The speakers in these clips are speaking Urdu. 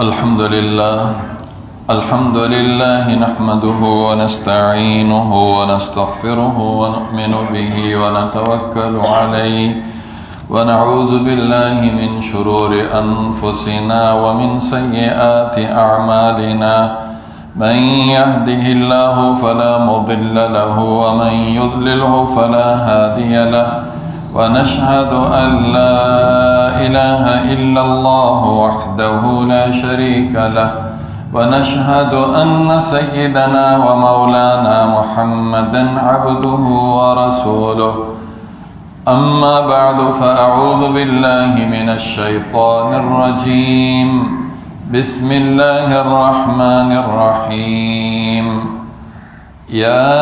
الحمد لله نحمده ونستعينه ونستغفره ونؤمن به ونتوكل عليه ونعوذ بالله من شرور أنفسنا ومن سيئات أعمالنا من يهده الله فلا مضل له ومن يضلله فلا هادي له ونشهد أن لا إله إلا الله وحده لا شريك له ونشهد أن سيدنا ومولانا محمدا عبده ورسوله أما بعد فأعوذ بالله من الشيطان الرجيم بسم الله الرحمن الرحيم يا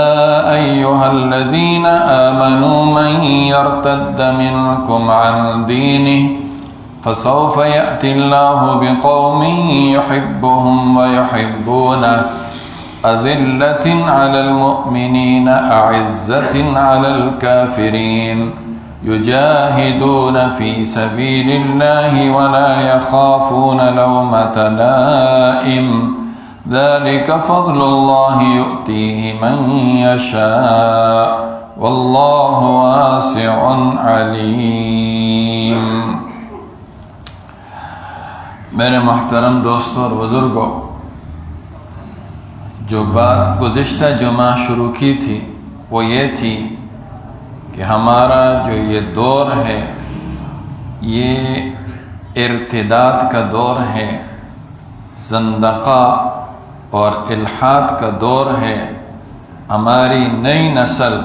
أيها الذين آمنوا من يرتد منكم عن دينه فسوف يأتي الله بقوم يحبهم ويحبونه أذلة على المؤمنين أعزة على الكافرين يجاهدون في سبيل الله ولا يخافون لومة لائم ذلك فضل الله يؤتيه من يشاء والله واسع عليم۔ میرے محترم دوستوں اور بزرگوں، جو بات گزشتہ جمعہ شروع کی تھی وہ یہ تھی کہ ہمارا جو یہ دور ہے یہ ارتداد کا دور ہے، زندقہ اور الحاد کا دور ہے۔ ہماری نئی نسل،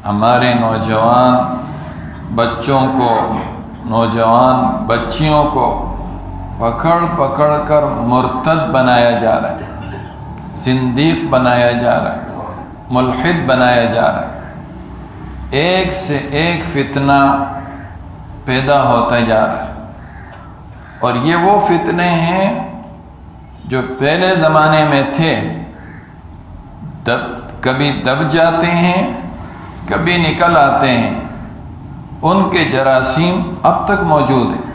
ہمارے نوجوان بچوں کو، نوجوان بچیوں کو پکڑ پکڑ کر مرتد بنایا جا رہا ہے، زندیق بنایا جا رہا ہے، ملحد بنایا جا رہا ہے۔ ایک سے ایک فتنہ پیدا ہوتا جا رہا ہے، اور یہ وہ فتنے ہیں جو پہلے زمانے میں تھے، کبھی دب جاتے ہیں کبھی نکل آتے ہیں، ان کے جراثیم اب تک موجود ہیں۔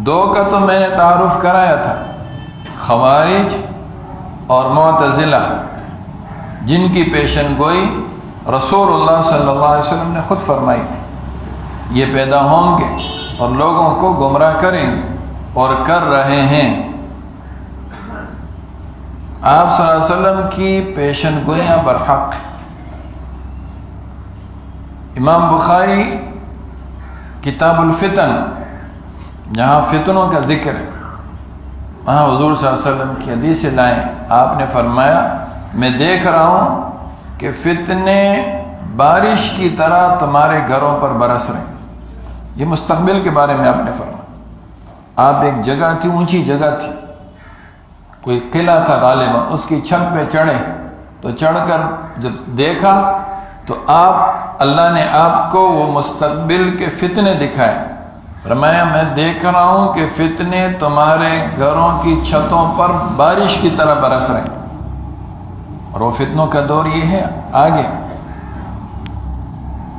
دو کا تو میں نے تعارف کرایا تھا، خوارج اور معتزلہ، جن کی پیشن گوئی رسول اللہ صلی اللہ علیہ وسلم نے خود فرمائی تھی۔ یہ پیدا ہوں گے اور لوگوں کو گمراہ کریں گے اور کر رہے ہیں۔ آپ صلی اللہ علیہ وسلم کی پیشن گوئیاں برحق۔ امام بخاری کتاب الفتن، جہاں فتنوں کا ذکر ہے، وہاں حضور صلی اللہ علیہ وسلم کی حدیث لائیں۔ آپ نے فرمایا میں دیکھ رہا ہوں کہ فتنے بارش کی طرح تمہارے گھروں پر برس رہے ہیں۔ یہ مستقبل کے بارے میں آپ نے فرمایا۔ آپ ایک جگہ تھی، اونچی جگہ تھی، کوئی قلعہ تھا غالباً، اس کی چھت پہ چڑھے تو چڑھ کر جب دیکھا تو اللہ نے آپ کو وہ مستقبل کے فتنے دکھائے۔ فرمایا میں دیکھ رہا ہوں کہ فتنے تمہارے گھروں کی چھتوں پر بارش کی طرح برس رہے ہیں، اور وہ فتنوں کا دور یہ ہے آگے۔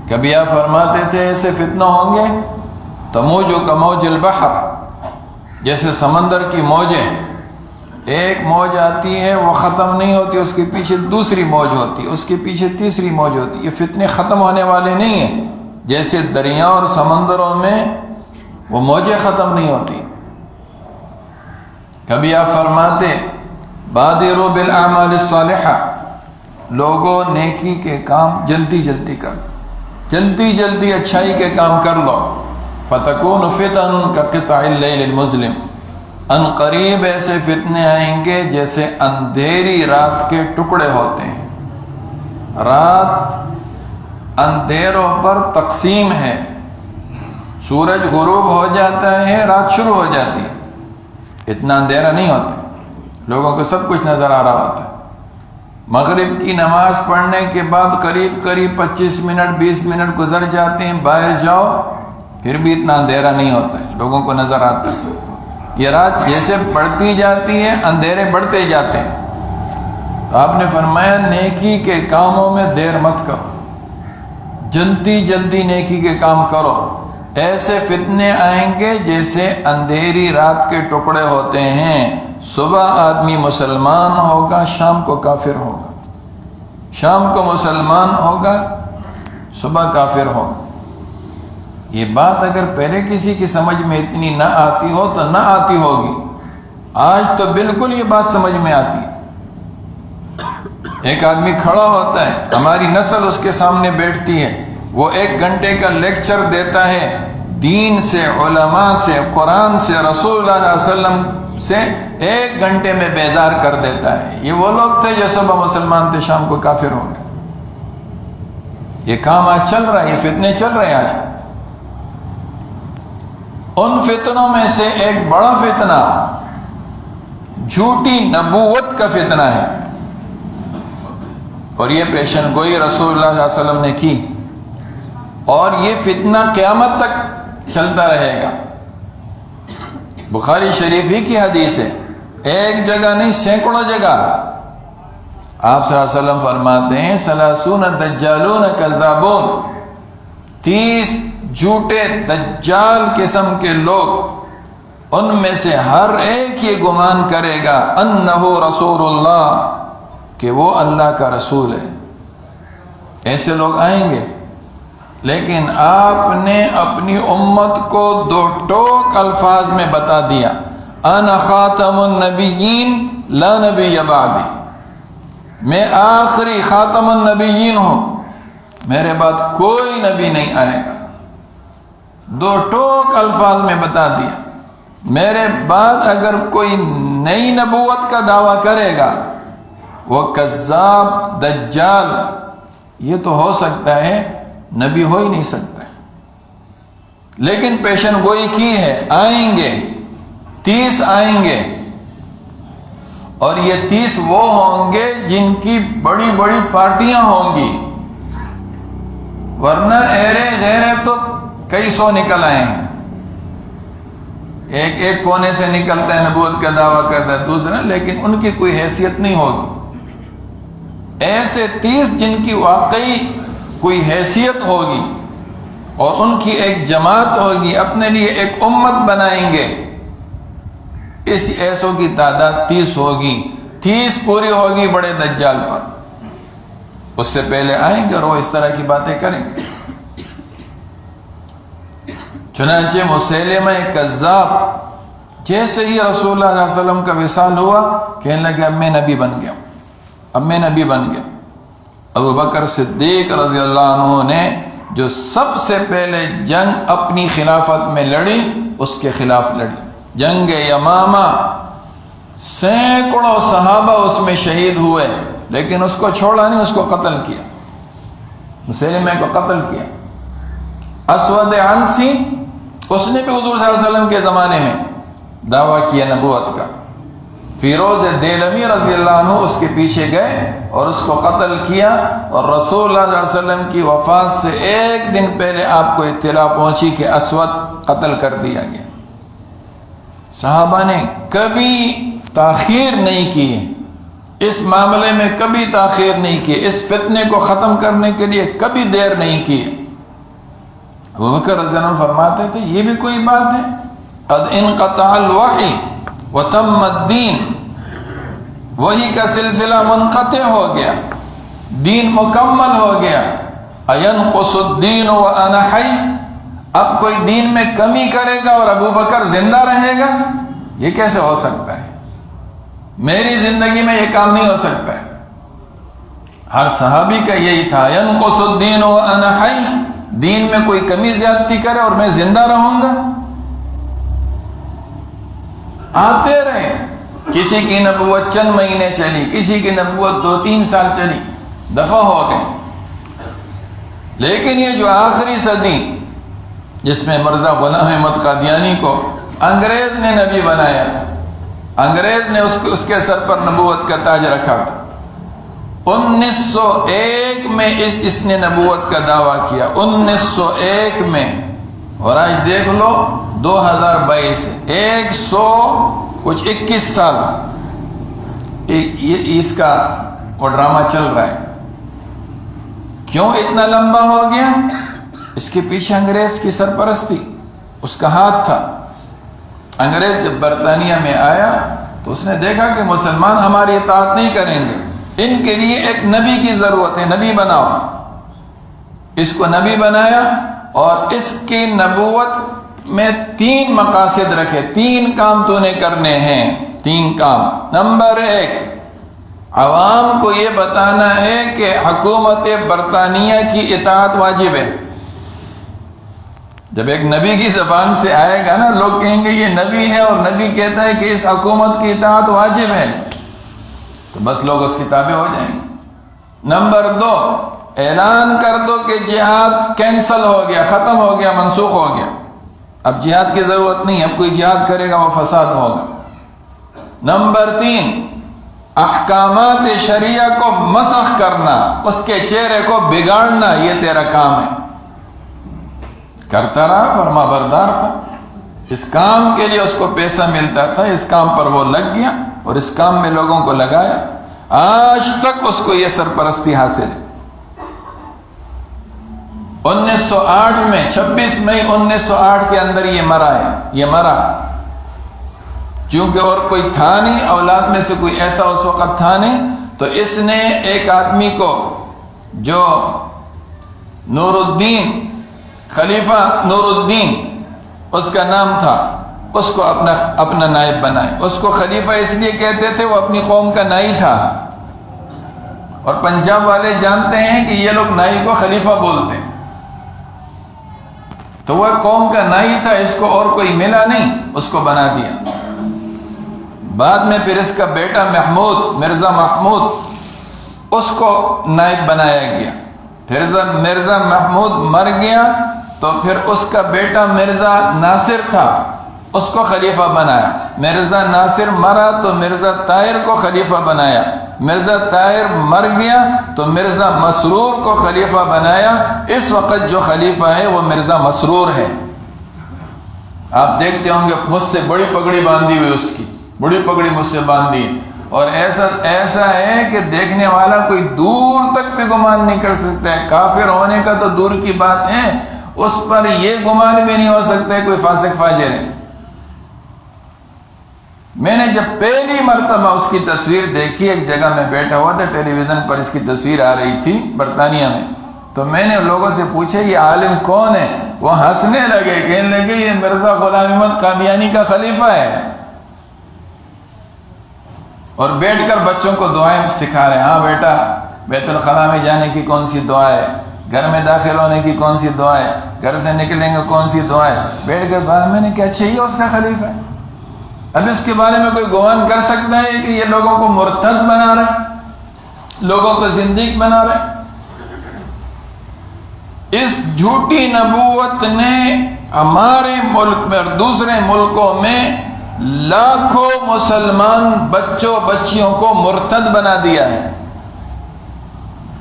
کبھی آپ فرماتے تھے ایسے فتنہ ہوں گے تموج کموج البحر، جیسے سمندر کی موجیں، ایک موج آتی ہے وہ ختم نہیں ہوتی، اس کے پیچھے دوسری موج ہوتی ہے، اس کے پیچھے تیسری موج ہوتی ہے۔ یہ فتنے ختم ہونے والے نہیں ہیں، جیسے دریاؤں اور سمندروں میں وہ موجیں ختم نہیں ہوتی۔ کبھی آپ فرماتے بادروا بالاعمال الصالحہ، لوگوں نیکی کے کام جلدی جلدی کر، جلدی جلدی اچھائی کے کام کر لو۔ فتکون فتن کقطع اللیل المظلم، ان قریب ایسے فتنے آئیں گے جیسے اندھیری رات کے ٹکڑے ہوتے ہیں۔ رات اندھیروں پر تقسیم ہے، سورج غروب ہو جاتا ہے، رات شروع ہو جاتی ہے، اتنا اندھیرا نہیں ہوتا، لوگوں کو سب کچھ نظر آ رہا ہوتا ہے۔ مغرب کی نماز پڑھنے کے بعد قریب 25 منٹ 20 منٹ گزر جاتے ہیں، باہر جاؤ پھر بھی اتنا اندھیرا نہیں ہوتا ہے، لوگوں کو نظر آتا ہے۔ یہ رات جیسے بڑھتی جاتی ہے اندھیرے بڑھتے جاتے ہیں۔ تو آپ نے فرمایا نیکی کے کاموں میں دیر مت کرو، جلدی جلدی نیکی کے کام کرو، ایسے فتنے آئیں گے جیسے اندھیری رات کے ٹکڑے ہوتے ہیں، صبح آدمی مسلمان ہوگا، شام کو کافر ہوگا، شام کو مسلمان ہوگا، صبح کافر ہوگا۔ یہ بات اگر پہلے کسی کی سمجھ میں اتنی نہ آتی ہو تو نہ آتی ہوگی، آج تو بالکل یہ بات سمجھ میں آتی ہے۔ ایک آدمی کھڑا ہوتا ہے، ہماری نسل اس کے سامنے بیٹھتی ہے، وہ 1 گھنٹے کا لیکچر دیتا ہے، دین سے، علماء سے، قرآن سے، رسول اللہ علیہ وسلم سے 1 گھنٹے میں بیدار کر دیتا ہے۔ یہ وہ لوگ تھے جو صبح مسلمان تھے، شام کو کافر ہو گئے۔ یہ کام آج چل رہا ہے، یہ فتنے چل رہے ہیں آج۔ ان فتنوں میں سے ایک بڑا فتنہ جھوٹی نبوت کا فتنہ ہے، اور یہ پیشن گوئی رسول اللہ صلی اللہ علیہ وسلم نے کی، اور یہ فتنہ قیامت تک چلتا رہے گا۔ بخاری شریف ہی کی حدیث ہے، ایک جگہ نہیں سینکڑوں جگہ آپ صلی اللہ علیہ وسلم فرماتے ہیں 30 دجالون کذابون، 30 جھوٹے دجال قسم کے لوگ، ان میں سے ہر ایک یہ گمان کرے گا انہ رسول اللہ، کہ وہ اللہ کا رسول ہے۔ ایسے لوگ آئیں گے، لیکن آپ نے اپنی امت کو 2 ٹوک الفاظ میں بتا دیا، انا خاتم النبیین لا نبی بعدی، میں آخری خاتم النبیین ہوں، میرے بعد کوئی نبی نہیں آئے گا۔ 2 ٹوک الفاظ میں بتا دیا، میرے بعد اگر کوئی نئی نبوت کا دعویٰ کرے گا وہ کذاب دجال، یہ تو ہو سکتا ہے، نبی ہو ہی نہیں سکتا، لیکن پیشن گوئی کی ہے، آئیں گے 30 آئیں گے، اور یہ 30 وہ ہوں گے جن کی بڑی بڑی پارٹیاں ہوں گی، ورنہ ایرے غیرے تو کئی 100 نکل آئے ہیں، ایک کونے سے نکلتا ہے، نبوت کا دعویٰ کرتا ہے دوسرا، لیکن ان کی کوئی حیثیت نہیں ہوگی۔ ایسے 30 جن کی واقعی کوئی حیثیت ہوگی اور ان کی ایک جماعت ہوگی، اپنے لیے ایک امت بنائیں گے، اس ایسوں کی تعداد 30 ہوگی۔ 30 پوری ہوگی بڑے دجال پر، اس سے پہلے آئیں گے اور وہ اس طرح کی باتیں کریں گے۔ چنانچہ مسیلمہ کذاب جیسے ہی رسول اللہ علیہ وسلم کا وصال ہوا، کہنے لگے اب میں نبی بن گیا، اب میں نبی بن گیا۔ ابو بکر صدیق رضی اللہ عنہ نے جو سب سے پہلے جنگ اپنی خلافت میں لڑی، اس کے خلاف لڑی، جنگ یمامہ، سینکڑوں صحابہ اس میں شہید ہوئے، لیکن اس کو چھوڑا نہیں، اس کو قتل کیا، مسیلمہ کو قتل کیا۔ اسود عنسی، اس نے بھی حضور صلی اللہ علیہ وسلم کے زمانے میں دعویٰ کیا نبوت کا۔ فیروز دیلمی رضی اللہ عنہ اس کے پیچھے گئے اور اس کو قتل کیا، اور رسول اللہ صلی اللہ علیہ وسلم کی وفات سے 1 دن پہلے آپ کو اطلاع پہنچی کہ اسود قتل کر دیا گیا۔ صحابہ نے کبھی تاخیر نہیں کی، اس معاملے میں کبھی تاخیر نہیں کی، اس فتنے کو ختم کرنے کے لیے کبھی دیر نہیں کی۔ ابو بکر رضی اللہ عنہ فرماتے تھے یہ بھی کوئی بات ہے، قد انقطع الوحی وتم الدین، وحی کا سلسلہ منقطع ہو گیا، دین مکمل ہو گیا۔ اینقص الدین وانا حی، اب کوئی دین میں کمی کرے گا اور ابو بکر زندہ رہے گا؟ یہ کیسے ہو سکتا ہے؟ میری زندگی میں یہ کام نہیں ہو سکتا ہے۔ ہر صحابی کا یہی تھا، ینقص الدین وانا حی، دین میں کوئی کمی زیادتی کرے اور میں زندہ رہوں گا؟ آتے رہے، کسی کی نبوت چند مہینے چلی، کسی کی نبوت 2-3 سال چلی، دفع ہو گئے، لیکن یہ جو آخری صدی جس میں مرزا غلام احمد قادیانی کو انگریز نے نبی بنایا تھا، انگریز نے اس کے سر پر نبوت کا تاج رکھا تھا، 1901 میں اس نے نبوت کا دعویٰ کیا، 1901 میں، اور آج دیکھ لو 2022، 121 سال اس کا وہ ڈرامہ چل رہا ہے۔ کیوں اتنا لمبا ہو گیا؟ اس کے پیچھے انگریز کی سرپرستی، اس کا ہاتھ تھا۔ انگریز جب برطانیہ میں آیا تو اس نے دیکھا کہ مسلمان ہماری اطاعت نہیں کریں گے، ان کے لیے ایک نبی کی ضرورت ہے، نبی بناؤ۔ اس کو نبی بنایا اور اس کی نبوت میں 3 مقاصد رکھے، 3 کام تو نے کرنے ہیں، 3 کام۔ نمبر 1، عوام کو یہ بتانا ہے کہ حکومت برطانیہ کی اطاعت واجب ہے۔ جب ایک نبی کی زبان سے آئے گا نا، لوگ کہیں گے یہ نبی ہے اور نبی کہتا ہے کہ اس حکومت کی اطاعت واجب ہے، تو بس لوگ اس کی تابع ہو جائیں گے۔ نمبر 2، اعلان کر دو کہ جہاد کینسل ہو گیا، ختم ہو گیا، منسوخ ہو گیا، اب جہاد کی ضرورت نہیں، اب کوئی جہاد کرے گا وہ فساد ہوگا۔ نمبر 3، احکامات شریعہ کو مسخ کرنا، اس کے چہرے کو بگاڑنا، یہ تیرا کام ہے۔ کرتا رہا، فرما بردار تھا، اس کام کے لیے اس کو پیسہ ملتا تھا، اس کام پر وہ لگ گیا اور اس کام میں لوگوں کو لگایا، آج تک اس کو یہ سرپرستی حاصل ہے۔ 1908 میں 26 مئی 1908 کے اندر یہ مرا، چونکہ اور کوئی تھا نہیں، اولاد میں سے کوئی ایسا اس وقت تھا نہیں، تو اس نے ایک آدمی کو جو نور الدین، خلیفہ نور الدین اس کا نام تھا، اس کو اپنا نائب بنائے۔ اس کو خلیفہ اس لیے کہتے تھے، وہ اپنی قوم کا نائی تھا، اور پنجاب والے جانتے ہیں کہ یہ لوگ نائی کو خلیفہ بولتے ہیں، تو وہ قوم کا نائی تھا، اس کو اور کوئی ملا نہیں، اس کو بنا دیا۔ بعد میں پھر اس کا بیٹا محمود، مرزا محمود، اس کو نائب بنایا گیا۔ پھر مرزا محمود مر گیا تو پھر اس کا بیٹا مرزا ناصر تھا، اس کو خلیفہ بنایا۔ مرزا ناصر مرا تو مرزا طاہر کو خلیفہ بنایا۔ مرزا طاہر مر گیا تو مرزا مسرور کو خلیفہ بنایا۔ اس وقت جو خلیفہ ہے وہ مرزا مسرور ہے۔ آپ دیکھتے ہوں گے مجھ سے بڑی پگڑی باندھی ہوئی، اس کی بڑی پگڑی مجھ سے باندھی، اور ایسا ہے کہ دیکھنے والا کوئی دور تک بھی گمان نہیں کر سکتا ہے۔ کافر ہونے کا تو دور کی بات ہے، اس پر یہ گمان بھی نہیں ہو سکتا ہے کوئی فاسق فاجر ہے۔ میں نے جب پہلی مرتبہ اس کی تصویر دیکھی، ایک جگہ میں بیٹھا ہوا تھا، ٹیلی ویژن پر اس کی تصویر آ رہی تھی برطانیہ میں، تو میں نے لوگوں سے پوچھا یہ عالم کون ہے؟ وہ ہنسنے لگے، کہنے لگے یہ مرزا غلام احمد قادیانی کا خلیفہ ہے، اور بیٹھ کر بچوں کو دعائیں سکھا رہے ہیں۔ ہاں بیٹا، بیت الخلاء میں جانے کی کون سی دعا ہے، گھر میں داخل ہونے کی کون سی دعا ہے، گھر سے نکلیں گے کون سی دعا ہے، بیٹھ کر دعا۔ میں نے کہا اچھا یہ اس کا خلیفہ ہے؟ اب اس کے بارے میں کوئی گمان کر سکتا ہے کہ یہ لوگوں کو مرتد بنا رہے، لوگوں کو زندیق بنا رہے؟ اس جھوٹی نبوت نے ہمارے ملک میں اور دوسرے ملکوں میں لاکھوں مسلمان بچوں بچیوں کو مرتد بنا دیا ہے۔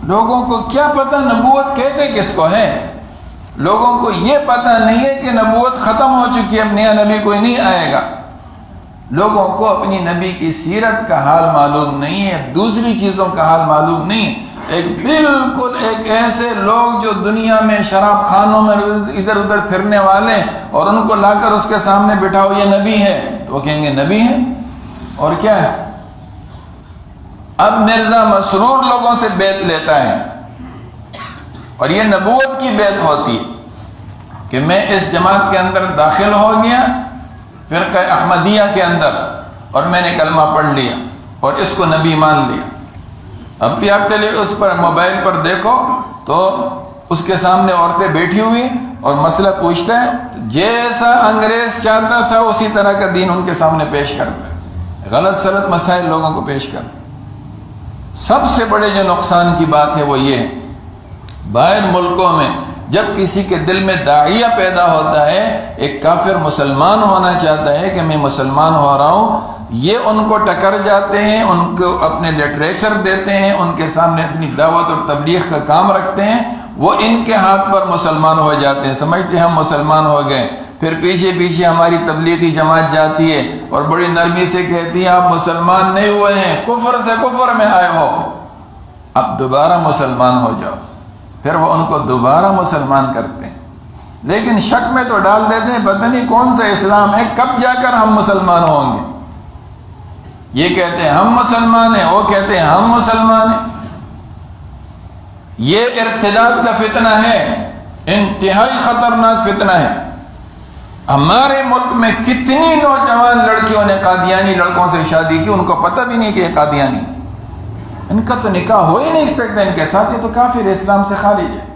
لوگوں کو کیا پتہ نبوت کہتے کس کو ہے؟ لوگوں کو یہ پتہ نہیں ہے کہ نبوت ختم ہو چکی ہے، اب نیا نبی کوئی نہیں آئے گا۔ لوگوں کو اپنی نبی کی سیرت کا حال معلوم نہیں ہے، دوسری چیزوں کا حال معلوم نہیں۔ ایک ایسے لوگ جو دنیا میں شراب خانوں میں ادھر ادھر پھرنے والے، اور ان کو لا کر اس کے سامنے بٹھاؤ یہ نبی ہے، تو وہ کہیں گے نبی ہے، اور کیا ہے؟ اب مرزا مسرور لوگوں سے بیعت لیتا ہے، اور یہ نبوت کی بیعت ہوتی ہے کہ میں اس جماعت کے اندر داخل ہو گیا، فرقہ احمدیہ کے اندر، اور میں نے کلمہ پڑھ لیا اور اس کو نبی مان لیا۔ اب بھی آپ اس پر موبائل پر دیکھو تو اس کے سامنے عورتیں بیٹھی ہوئی اور مسئلہ پوچھتا ہے، جیسا انگریز چاہتا تھا اسی طرح کا دین ان کے سامنے پیش کرتا ہے، غلط سلط مسائل لوگوں کو پیش کرتا ہے۔ سب سے بڑے جو نقصان کی بات ہے وہ یہ ہے، باہر ملکوں میں جب کسی کے دل میں داعیہ پیدا ہوتا ہے، ایک کافر مسلمان ہونا چاہتا ہے کہ میں مسلمان ہو رہا ہوں، یہ ان کو ٹکر جاتے ہیں، ان کو اپنے لٹریچر دیتے ہیں، ان کے سامنے اپنی دعوت اور تبلیغ کا کام رکھتے ہیں، وہ ان کے ہاتھ پر مسلمان ہو جاتے ہیں، سمجھتے ہیں ہم مسلمان ہو گئے۔ پھر پیچھے پیچھے ہماری تبلیغی جماعت جاتی ہے اور بڑی نرمی سے کہتی ہے آپ مسلمان نہیں ہوئے ہیں، کفر سے کفر میں آئے ہو، اب دوبارہ مسلمان ہو جاؤ۔ پھر وہ ان کو دوبارہ مسلمان کرتے ہیں۔ لیکن شک میں تو ڈال دیتے ہیں پتہ نہیں کون سا اسلام ہے، کب جا کر ہم مسلمان ہوں گے۔ یہ کہتے ہیں ہم مسلمان ہیں، وہ کہتے ہیں ہم مسلمان ہیں۔ یہ ارتداد کا فتنہ ہے، انتہائی خطرناک فتنہ ہے۔ ہمارے ملک میں کتنی نوجوان لڑکیوں نے قادیانی لڑکوں سے شادی کی، ان کو پتہ بھی نہیں کہ یہ قادیانی، ان کا تو نکاح ہو ہی نہیں سکتا ان کے ساتھ، یہ تو کافر اسلام سے خارج ہے۔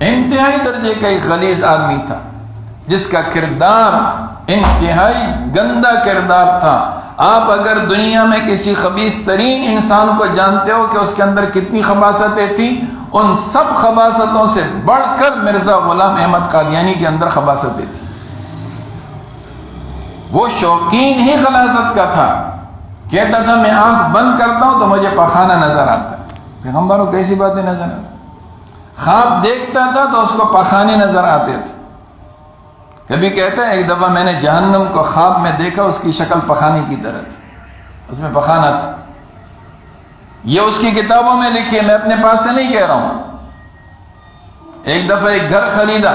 انتہائی درجے کا ایک غلیظ آدمی تھا جس کا کردار انتہائی گندا کردار تھا۔ آپ اگر دنیا میں کسی خبیث ترین انسان کو جانتے ہو کہ اس کے اندر کتنی خباثتیں تھیں، ان سب خباثتوں سے بڑھ کر مرزا غلام احمد قادیانی کے اندر خباثتیں تھیں۔ وہ شوقین ہی غلاظت کا تھا، کہتا تھا میں آنکھ بند کرتا ہوں تو مجھے پخانہ نظر آتا ہے۔ پیغمبروں کیسی باتیں نظر آتی؟ خواب دیکھتا تھا تو اس کو پخانے نظر آتے تھے۔ کبھی کہتا ہے ایک دفعہ میں نے جہنم کو خواب میں دیکھا، اس کی شکل پخانے کی طرح تھی، اس میں پخانہ تھا۔ یہ اس کی کتابوں میں لکھی ہے، میں اپنے پاس سے نہیں کہہ رہا ہوں۔ ایک دفعہ ایک گھر خریدا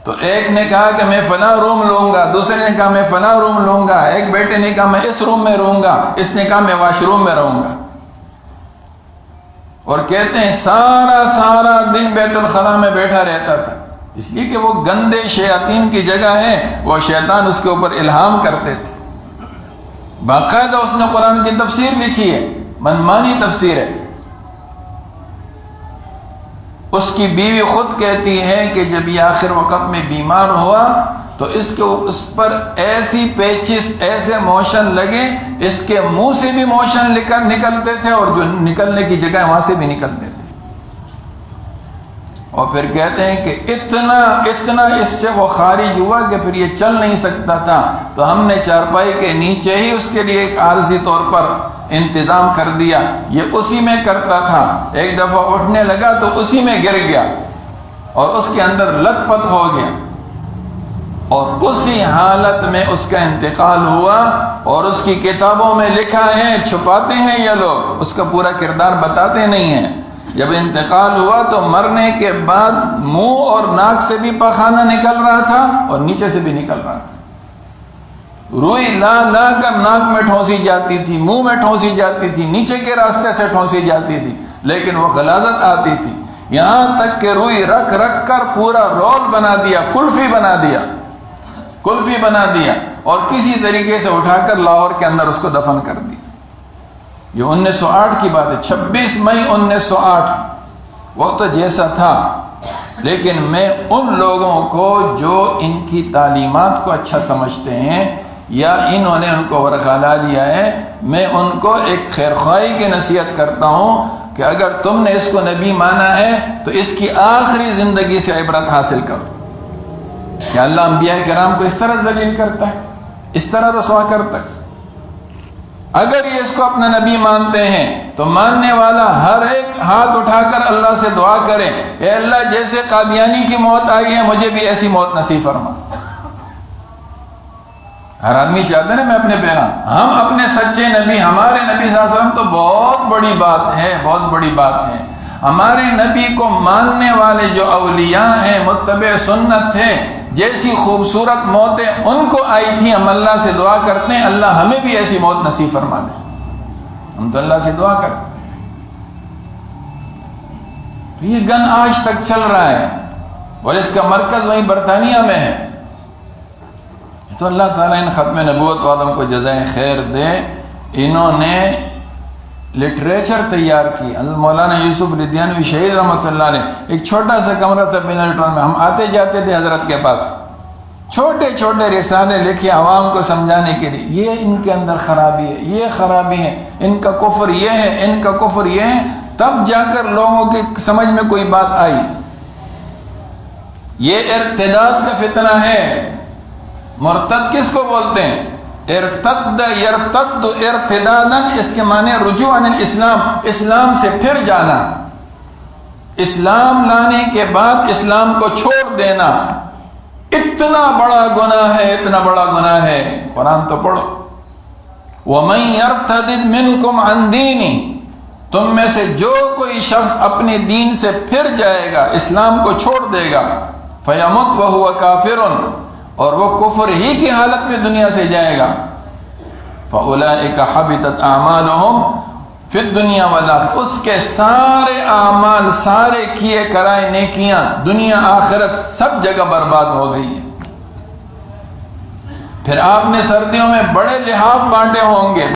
تو ایک نے کہا کہ میں فلاں روم لوں گا، دوسرے نے کہا میں فلاں روم لوں گا، ایک بیٹے نے کہا میں اس روم میں رہوں گا، اس نے کہا میں واش روم میں رہوں گا۔ اور کہتے ہیں سارا دن بیت الخلاء میں بیٹھا رہتا تھا، اس لیے کہ وہ گندے شیاطین کی جگہ ہے، وہ شیطان اس کے اوپر الہام کرتے تھے۔ باقاعدہ اس نے قرآن کی تفسیر لکھی ہے، منمانی تفسیر ہے۔ اس کی بیوی خود کہتی ہے کہ جب یہ آخر وقت میں بیمار ہوا تو اس پر ایسی پیچس، ایسے موشن لگے، اس کے منہ سے بھی موشن نکلتے تھے اور جو نکلنے کی جگہ وہاں سے بھی نکلتے تھے۔ اور پھر کہتے ہیں کہ اتنا اس سے وہ خارج ہوا کہ پھر یہ چل نہیں سکتا تھا، تو ہم نے چارپائی کے نیچے ہی اس کے لیے ایک عارضی طور پر انتظام کر دیا، یہ اسی میں کرتا تھا۔ ایک دفعہ اٹھنے لگا تو اسی میں گر گیا اور اس کے اندر لت پت ہو گیا، اور اسی حالت میں اس کا انتقال ہوا۔ اور اس کی کتابوں میں لکھا ہے، چھپاتے ہیں یہ لوگ، اس کا پورا کردار بتاتے نہیں ہیں۔ جب انتقال ہوا تو مرنے کے بعد منہ اور ناک سے بھی پخانہ نکل رہا تھا اور نیچے سے بھی نکل رہا تھا۔ روئی لا کر ناک میں ٹھونسی جاتی تھی، منہ میں ٹھونسی جاتی تھی، نیچے کے راستے سے ٹھونسی جاتی تھی، لیکن وہ غلاظت آتی تھی، یہاں تک کہ روئی رکھ کر پورا رول بنا دیا، کلفی بنا دیا اور کسی طریقے سے اٹھا کر لاہور کے اندر اس کو دفن کر دیا۔ یہ 1908 کی بات ہے، 26 مئی 1908۔ وقت جیسا تھا، لیکن میں ان لوگوں کو جو ان کی تعلیمات کو اچھا سمجھتے ہیں یا انہوں نے ان کو ورخلا لیا ہے، میں ان کو ایک خیرخواہی کی نصیحت کرتا ہوں کہ اگر تم نے اس کو نبی مانا ہے تو اس کی آخری زندگی سے عبرت حاصل کرو کہ اللہ انبیاء کرام کو اس طرح ذلیل کرتا ہے، اس طرح رسوا کرتا ہے۔ اگر یہ اس کو اپنا نبی مانتے ہیں تو ماننے والا ہر ایک ہاتھ اٹھا کر اللہ سے دعا کرے، اے اللہ جیسے قادیانی کی موت آئی ہے مجھے بھی ایسی موت نصیب فرما۔ ہر آدمی چاہتا ہے نا میں اپنے پیغام، ہم اپنے سچے نبی، ہمارے نبی صلی اللہ علیہ وسلم تو بہت بڑی بات ہے، بہت بڑی بات ہے۔ ہمارے نبی کو ماننے والے جو اولیاء ہیں، متبع سنت ہیں، جیسی خوبصورت موتیں ان کو آئی تھی، ہم اللہ سے دعا کرتے ہیں اللہ ہمیں بھی ایسی موت نصیب فرما دے۔ ہم تو اللہ سے دعا کرتے ہیں۔ یہ گن آج تک چل رہا ہے اور اس کا مرکز وہیں برطانیہ میں ہے۔ تو اللہ تعالیٰ ان ختم نبوت والوں کو جزائے خیر دے، انہوں نے لٹریچر تیار کی۔ حضرت مولانا یوسف لدھیانوی شہید رحمۃ اللہ علیہ، ایک چھوٹا سا کمرہ تھا بینر ٹاؤن میں، ہم آتے جاتے تھے حضرت کے پاس، چھوٹے چھوٹے رسالے لکھے عوام کو سمجھانے کے لیے، یہ ان کے اندر خرابی ہے، یہ خرابی ہے، ان کا کفر یہ ہے، ان کا کفر یہ ہے۔ تب جا کر لوگوں کے سمجھ میں کوئی بات آئی۔ یہ ارتداد کا فتنہ ہے۔ مرتد کس کو بولتے ہیں؟ ارتد یرتد ارتدادا، اس کے معنی رجوع عن الاسلام، اسلام سے پھر جانا، اسلام لانے کے بعد اسلام کو چھوڑ دینا۔ اتنا بڑا گناہ ہے، اتنا بڑا گناہ ہے۔ قرآن تو پڑھو، وَمَن يَرْتَدِدْ مِنْكُمْ عَنْ دِينِهِ، تم میں سے جو کوئی شخص اپنے دین سے پھر جائے گا، اسلام کو چھوڑ دے گا، فیمت وہو کافر، اور وہ کفر ہی کی حالت میں دنیا سے جائے گا، فاولئک حبطت اعمالہم فی الدنیا والآخرہ، اس کے سارے اعمال، سارے کیے کرائے نیکیاں دنیا آخرت سب جگہ برباد ہو گئی ہیں۔ پھر آپ نے سردیوں میں بڑے لحاف بانٹے ہوں گے،